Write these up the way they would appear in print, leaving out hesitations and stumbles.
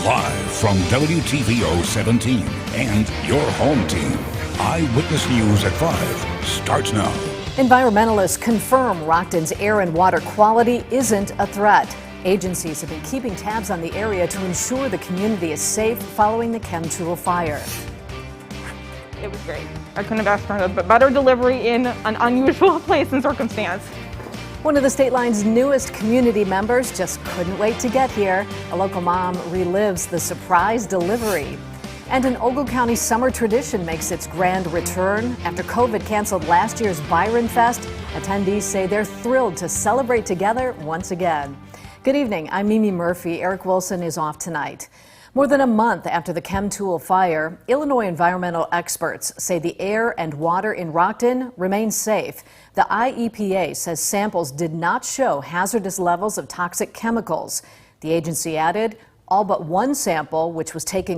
Live from WTVO 17 and your home team, Eyewitness News at 5 starts now. Environmentalists confirm Rockton's air and water quality isn't a threat. Agencies have been keeping tabs on the area to ensure the community is safe following the Chemtool fire. It was great. I couldn't have asked for a better delivery in an unusual place and circumstance. One of the state line's newest community members just couldn't wait to get here. A local mom relives the surprise delivery. And an Ogle County summer tradition makes its grand return. After COVID canceled last year's Byron Fest, attendees say they're thrilled to celebrate together once again. Good evening, I'm Mimi Murphy. Eric Wilson is off tonight. More than a month after the Chemtool fire, Illinois environmental experts say the air and water in Rockton remain safe. The IEPA says samples did not show hazardous levels of toxic chemicals. The agency added all but one sample, which was taken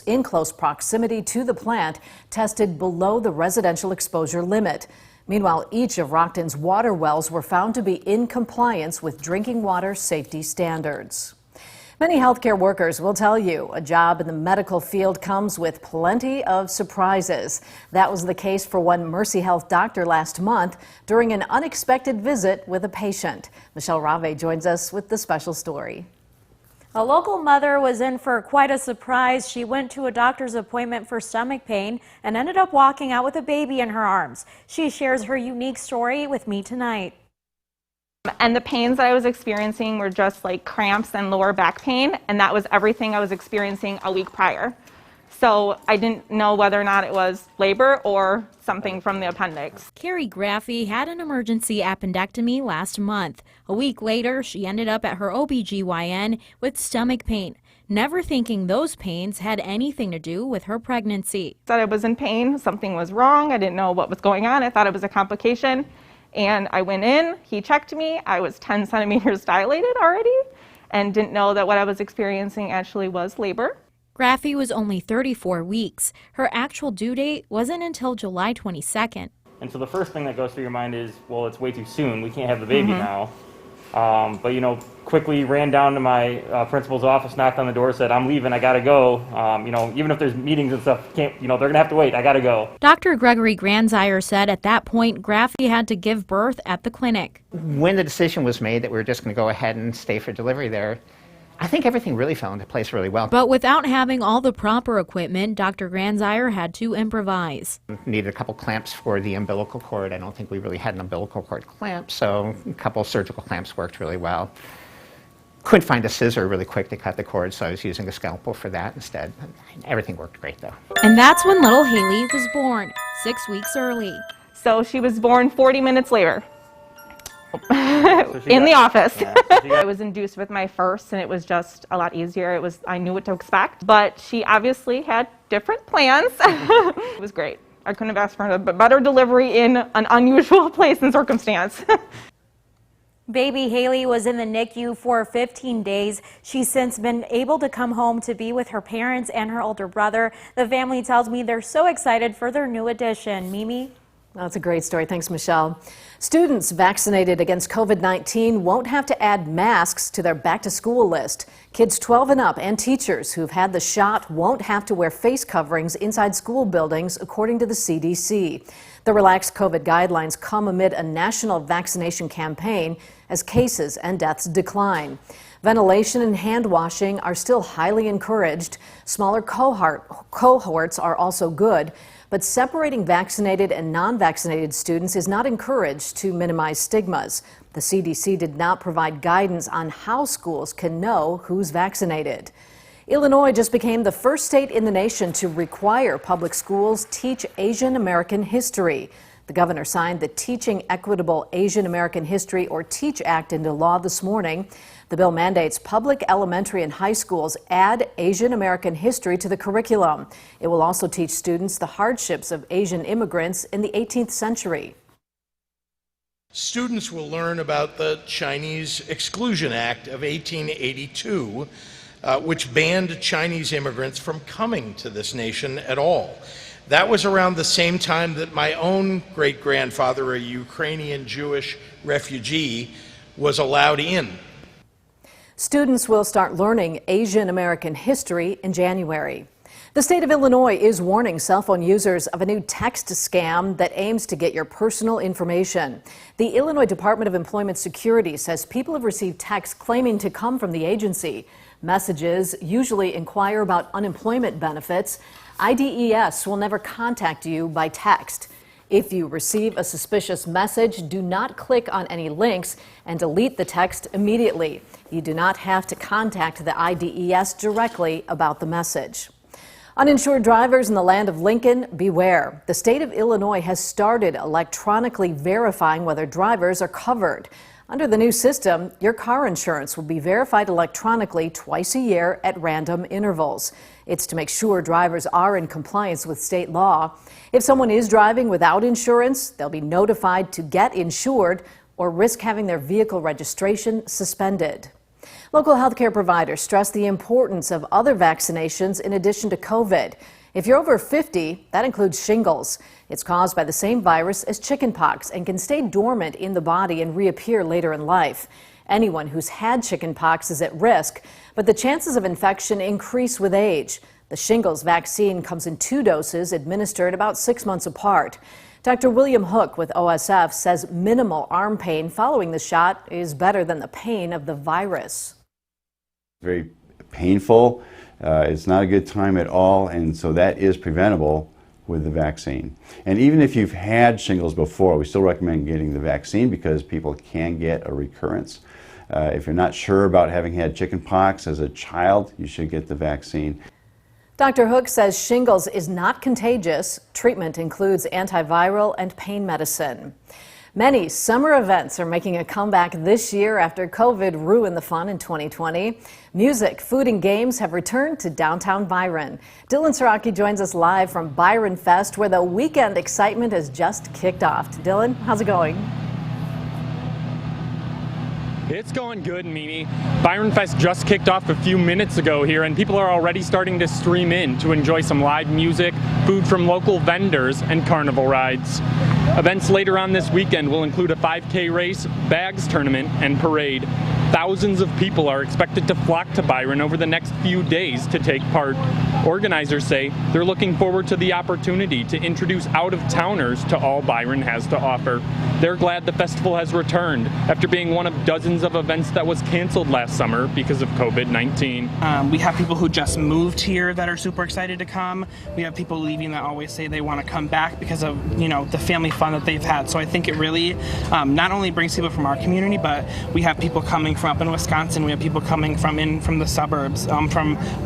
in close proximity to the plant, tested below the residential exposure limit. Meanwhile, each of Rockton's water wells were found to be in compliance with drinking water safety standards. Many healthcare workers will tell you a job in the medical field comes with plenty of surprises. That was the case for one Mercy Health doctor last month during an unexpected visit with a patient. Michelle Rave joins us with the special story. A local mother was in for quite a surprise. She went to a doctor's appointment for stomach pain and ended up walking out with a baby in her arms. She shares her unique story with me tonight. And the pains that I was experiencing were just like cramps and lower back pain, and that was everything I was experiencing a week prior. So I didn't know whether or not it was labor or something from the appendix. Carrie Graffey had an emergency appendectomy last month. A week later, she ended up at her OBGYN with stomach pain, never thinking those pains had anything to do with her pregnancy. I thought I was in pain, something was wrong, I didn't know what was going on, I thought it was a complication. And I went in, he checked me, I was 10 centimeters dilated already and didn't know that what I was experiencing actually was labor. Graffey was only 34 weeks. Her actual due date wasn't until July 22nd. And so the first thing that goes through your mind is, well, it's way too soon, we can't have the baby now. But quickly ran down to my principal's office, knocked on the door, said, I'm leaving, I gotta go. Even if there's meetings and stuff, they're gonna have to wait, I gotta go. Dr. Gregory Granzire said at that point, Graffey had to give birth at the clinic. When the decision was made that we were just gonna go ahead and stay for delivery there, I think everything really fell into place really well. But without having all the proper equipment, Dr. Granzire had to improvise. Needed a couple clamps for the umbilical cord. I don't think we really had an umbilical cord clamp, so a couple surgical clamps worked really well. Couldn't find a scissor really quick to cut the cord, so I was using a scalpel for that instead. Everything worked great though. And that's when little Haley was born, 6 weeks early. So she was born 40 minutes later. In the office. I was induced with my first, and it was just a lot easier. I knew what to expect, but she obviously had different plans. It was great. I couldn't have asked for a better delivery in an unusual place and circumstance. Baby Haley was in the NICU for 15 days. She's since been able to come home to be with her parents and her older brother. The family tells me they're so excited for their new addition. Mimi? That's a great story. Thanks, Michelle. Students vaccinated against COVID-19 won't have to add masks to their back-to-school list. Kids 12 and up and teachers who've had the shot won't have to wear face coverings inside school buildings, according to the CDC. The relaxed COVID guidelines come amid a national vaccination campaign as cases and deaths decline. Ventilation and hand washing are still highly encouraged. Smaller cohorts are also good. But separating vaccinated and non-vaccinated students is not encouraged to minimize stigmas. The CDC did not provide guidance on how schools can know who's vaccinated. Illinois just became the first state in the nation to require public schools teach Asian American history. The governor signed the Teaching Equitable Asian American History, or TEACH Act, into law this morning. The bill mandates public elementary and high schools add Asian American history to the curriculum. It will also teach students the hardships of Asian immigrants in the 18th century. Students will learn about the Chinese Exclusion Act of 1882, which banned Chinese immigrants from coming to this nation at all. That was around the same time that my own great-grandfather, a Ukrainian Jewish refugee, was allowed in. Students will start learning Asian American history in January. The state of Illinois is warning cell phone users of a new text scam that aims to get your personal information. The Illinois Department of Employment Security says people have received texts claiming to come from the agency. Messages usually inquire about unemployment benefits. IDES will never contact you by text. If you receive a suspicious message, do not click on any links and delete the text immediately. You do not have to contact the IDES directly about the message. Uninsured drivers in the land of Lincoln, beware. The state of Illinois has started electronically verifying whether drivers are covered. Under the new system, your car insurance will be verified electronically twice a year at random intervals. It's to make sure drivers are in compliance with state law. If someone is driving without insurance, they'll be notified to get insured or risk having their vehicle registration suspended. Local healthcare providers stress the importance of other vaccinations in addition to COVID. If you're over 50, that includes shingles. It's caused by the same virus as chickenpox and can stay dormant in the body and reappear later in life. Anyone who's had chickenpox is at risk, but the chances of infection increase with age. The shingles vaccine comes in 2 doses administered about 6 months apart. Dr. William Hook with OSF says minimal arm pain following the shot is better than the pain of the virus. Very painful. It's not a good time at all, and so that is preventable with the vaccine. And even if you've had shingles before, we still recommend getting the vaccine because people can get a recurrence. If you're not sure about having had chickenpox as a child, you should get the vaccine. Dr. Hook says shingles is not contagious. Treatment includes antiviral and pain medicine. Many summer events are making a comeback this year after COVID ruined the fun in 2020. Music, food, and games have returned to downtown Byron. Dylan Saraki joins us live from Byron Fest, where the weekend excitement has just kicked off. Dylan, how's it going? It's going good, Mimi. Byron Fest just kicked off a few minutes ago here, and people are already starting to stream in to enjoy some live music, food from local vendors, and carnival rides. Events later on this weekend will include a 5K race, bags tournament, and parade. Thousands of people are expected to flock to Byron over the next few days to take part. Organizers say they're looking forward to the opportunity to introduce out-of-towners to all Byron has to offer. They're glad the festival has returned after being one of dozens of events that was canceled last summer because of COVID-19. We have people who just moved here that are super excited to come. We have people leaving that always say they want to come back because of, the family fun that they've had. So I think it really not only brings people from our community, but we have people coming from up in Wisconsin. We have people coming from the suburbs.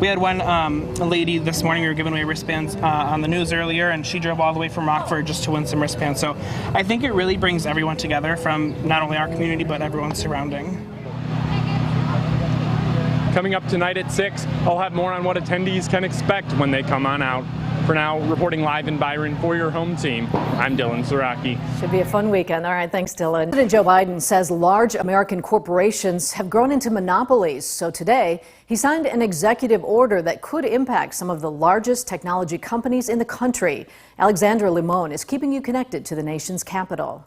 We had one lady this morning. We were giving away wristbands on the news earlier, and she drove all the way from Rockford just to win some wristbands. So I think it really brings everyone together from not only our community but everyone surrounding. Coming up tonight at 6, I'll have more on what attendees can expect when they come on out. For now, reporting live in Byron for your home team, I'm Dylan Saraki. Should be a fun weekend. All right, thanks, Dylan. President Joe Biden says large American corporations have grown into monopolies. So today, he signed an executive order that could impact some of the largest technology companies in the country. Alexandra Limon is keeping you connected to the nation's capital.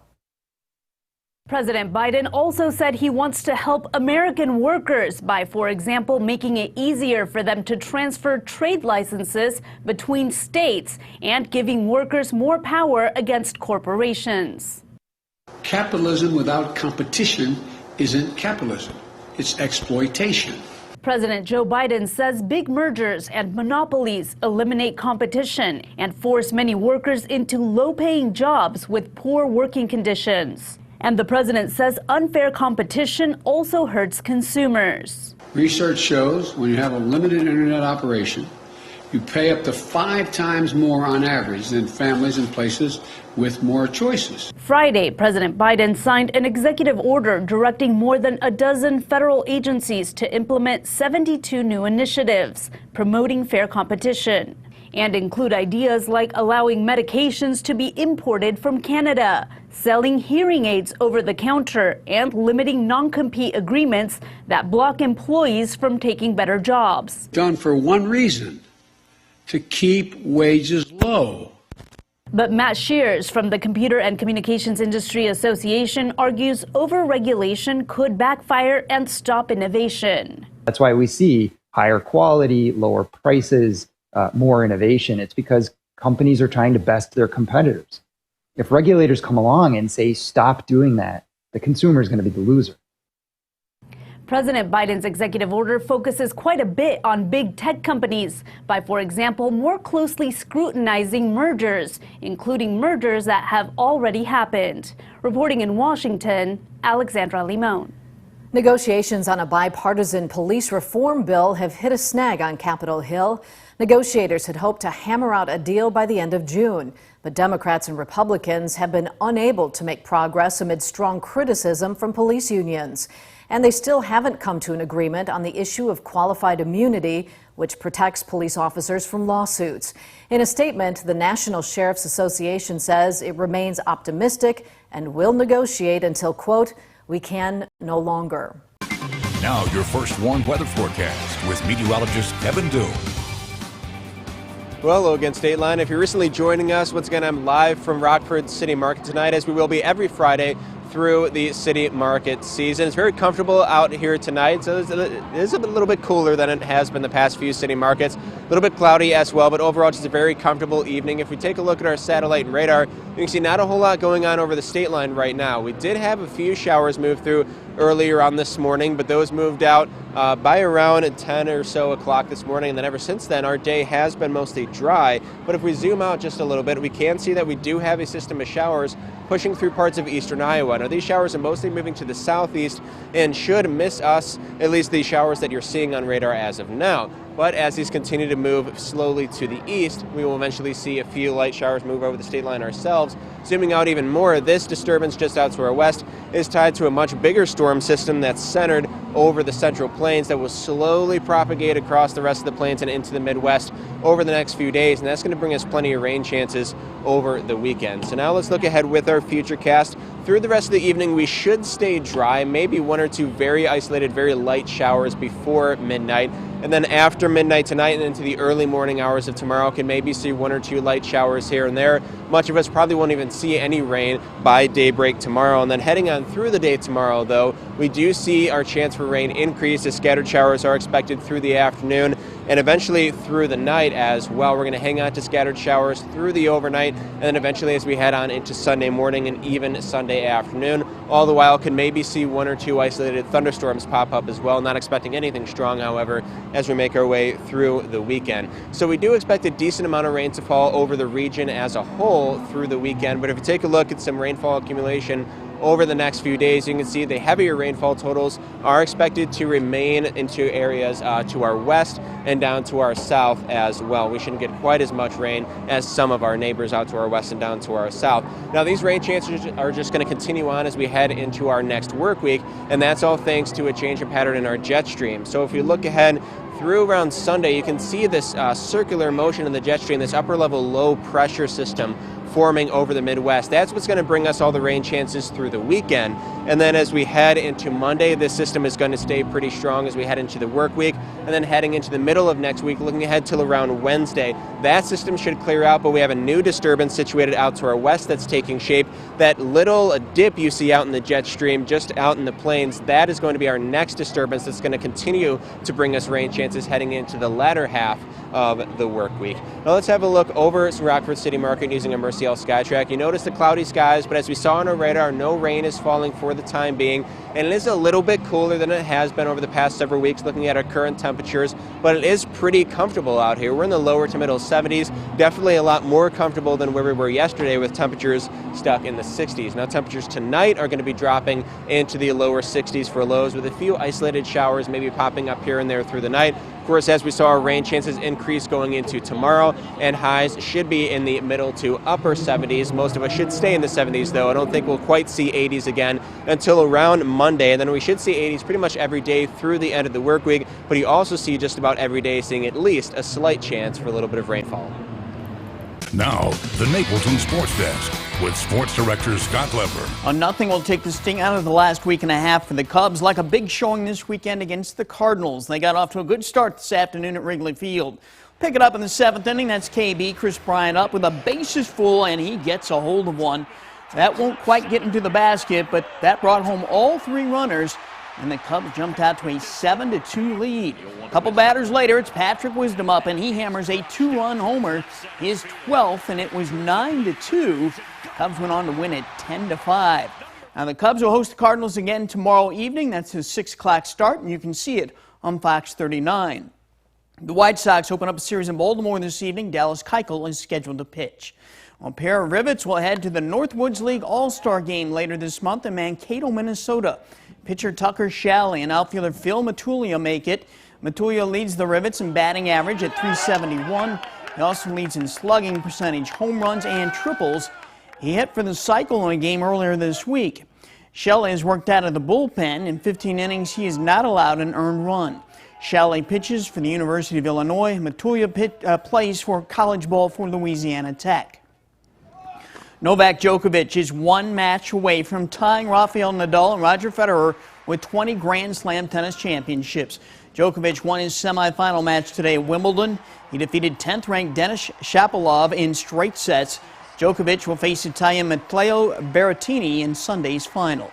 President Biden also said he wants to help American workers by, for example, making it easier for them to transfer trade licenses between states and giving workers more power against corporations. Capitalism without competition isn't capitalism, it's exploitation. President Joe Biden says big mergers and monopolies eliminate competition and force many workers into low-paying jobs with poor working conditions. And the president says unfair competition also hurts consumers. Research shows when you have a limited internet operation, you pay up to 5 times more on average than families in places with more choices. Friday, President Biden signed an executive order directing more than a dozen federal agencies to implement 72 new initiatives promoting fair competition and include ideas like allowing medications to be imported from Canada, selling hearing aids over the counter, and limiting non-compete agreements that block employees from taking better jobs. Done for one reason, to keep wages low. But Matt Shears from the Computer and Communications Industry Association argues overregulation could backfire and stop innovation. That's why we see higher quality, lower prices, more innovation. It's because companies are trying to best their competitors. If regulators come along and say, stop doing that, the consumer is going to be the loser. President Biden's executive order focuses quite a bit on big tech companies by, for example, more closely scrutinizing mergers, including mergers that have already happened. Reporting in Washington, Alexandra Limon. Negotiations on a bipartisan police reform bill have hit a snag on Capitol Hill. Negotiators had hoped to hammer out a deal by the end of June, but Democrats and Republicans have been unable to make progress amid strong criticism from police unions. And they still haven't come to an agreement on the issue of qualified immunity, which protects police officers from lawsuits. In a statement, the National Sheriff's Association says it remains optimistic and will negotiate until, quote, we can no longer. Now your first warm weather forecast with meteorologist Kevin Dew. Well, hello again, State Line. If you're recently joining us, once again, I'm live from Rockford City Market tonight, as we will be every Friday through the city market season. It's very comfortable out here tonight, so it is a little bit cooler than it has been the past few city markets. A little bit cloudy as well, but overall just a very comfortable evening. If we take a look at our satellite and radar, you can see not a whole lot going on over the state line right now. We did have a few showers move through earlier on this morning, but those moved out by around 10 or so o'clock this morning, and then ever since then our day has been mostly dry. But if we zoom out just a little bit, we can see that we do have a system of showers pushing through parts of eastern Iowa. Now these showers are mostly moving to the southeast and should miss us, at least the showers that you're seeing on radar as of now. But as these continue to move slowly to the east, we will eventually see a few light showers move over the state line ourselves. Zooming out even more, this disturbance just out to our west is tied to a much bigger storm system that's centered over the central plains that will slowly propagate across the rest of the plains and into the Midwest over the next few days, and that's going to bring us plenty of rain chances over the weekend. So now let's look ahead with our FUTURECAST. Through the rest of the evening, we should stay dry, maybe one or two very isolated, very light showers before midnight. And then after midnight tonight and into the early morning hours of tomorrow, can maybe see one or two light showers here and there. Much of us probably won't even see any rain by daybreak tomorrow. And then heading on through the day tomorrow, though, we do see our chance for rain increase as scattered showers are expected through the afternoon and eventually through the night as well. We're going to hang on to scattered showers through the overnight and then eventually as we head on into Sunday morning and even Sunday afternoon. All the while can maybe see one or two isolated thunderstorms pop up as well. Not expecting anything strong, however, as we make our way through the weekend. So we do expect a decent amount of rain to fall over the region as a whole through the weekend. But if you take a look at some rainfall accumulation over the next few days, you can see the heavier rainfall totals are expected to remain into areas to our west and down to our south as well. We shouldn't get quite as much rain as some of our neighbors out to our west and down to our south. Now these rain chances are just going to continue on as we head into our next work week, and that's all thanks to a change in pattern in our jet stream. So if you look ahead through around Sunday, you can see this circular motion in the jet stream, this upper level low pressure system forming over the Midwest. That's what's going to bring us all the rain chances through the weekend. And then as we head into Monday, this system is going to stay pretty strong as we head into the work week. And then heading into the middle of next week, looking ahead till around Wednesday, that system should clear out, but we have a new disturbance situated out to our west that's taking shape. That little dip you see out in the jet stream, just out in the plains, that is going to be our next disturbance that's going to continue to bring us rain chances heading into the latter half of the work week. Now let's have a look over Rockford City Market using a Mercy L SkyTrack. You notice the cloudy skies, but as we saw on our radar, no rain is falling for the time being, and it is a little bit cooler than it has been over the past several weeks looking at our current temperatures, but it is pretty comfortable out here. We're in the lower to middle 70s, definitely a lot more comfortable than where we were yesterday with temperatures stuck in the 60s. Now temperatures tonight are going to be dropping into the lower 60s for lows with a few isolated showers maybe popping up here and there through the night. Of course, as we saw, our rain chances increase going into tomorrow, and highs should be in the middle to upper 70s. Most of us should stay in the 70s, though. I don't think we'll quite see 80s again until around Monday, and then we should see 80s pretty much every day through the end of the work week, but you also see just about every day seeing at least a slight chance for a little bit of rainfall. Now, the Napleton Sports Desk with sports director Scott Lever. Nothing will take the sting out of the last week and a half for the Cubs, like a big showing this weekend against the Cardinals. They got off to a good start this afternoon at Wrigley Field. Pick it up in the 7th inning. That's KB. Chris Bryant up with a bases full, and he gets a hold of one. That won't quite get into the basket, but that brought home all 3 runners, and the Cubs jumped out to a 7-2 lead. A couple batters later, it's Patrick Wisdom up, and he hammers a 2-run homer, his 12th, and it was 9-2. Cubs went on to win it 10-5. Now the Cubs will host the Cardinals again tomorrow evening. That's a 6 o'clock start, and you can see it on Fox 39. The White Sox open up a series in Baltimore this evening. Dallas Keuchel is scheduled to pitch. A pair of Rivets will head to the Northwoods League All-Star Game later this month in Mankato, Minnesota. Pitcher Tucker Shalley and outfielder Phil Matulia make it. Matulia leads the Rivets in batting average at .371. He also leads in slugging percentage, home runs, and triples. He hit for the Cycle in a game earlier this week. Shelley has worked out of the bullpen. In 15 innings, he is not allowed an earned run. Shalley pitches for the University of Illinois. Matulia plays for college ball for Louisiana Tech. Novak Djokovic is 1 match away from tying Rafael Nadal and Roger Federer with 20 Grand Slam tennis championships. Djokovic won his semifinal match today at Wimbledon. He defeated 10th-ranked Denis Shapovalov in straight sets. Djokovic will face Italian Matteo Berrettini in Sunday's final.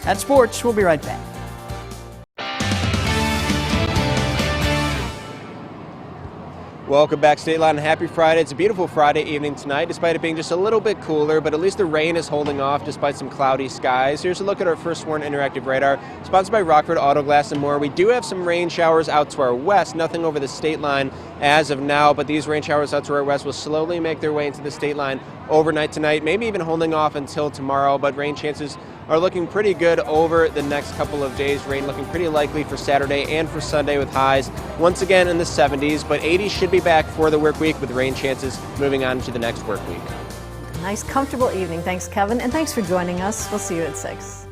That's sports. We'll be right back. Welcome back, State Line. Happy Friday. It's a beautiful Friday evening tonight, despite it being just a little bit cooler, but at least the rain is holding off despite some cloudy skies. Here's a look at our First Warn Interactive Radar, sponsored by Rockford Auto Glass and more. We do have some rain showers out to our west, nothing over the state line as of now, but these rain showers out to our west will slowly make their way into the state line overnight tonight, maybe even holding off until tomorrow, but rain chances are looking pretty good over the next couple of days. Rain looking pretty likely for Saturday and for Sunday with highs once again in the 70s, but 80s should be back for the work week with rain chances moving on to the next work week. Nice, comfortable evening. Thanks, Kevin, and thanks for joining us. We'll see you at 6.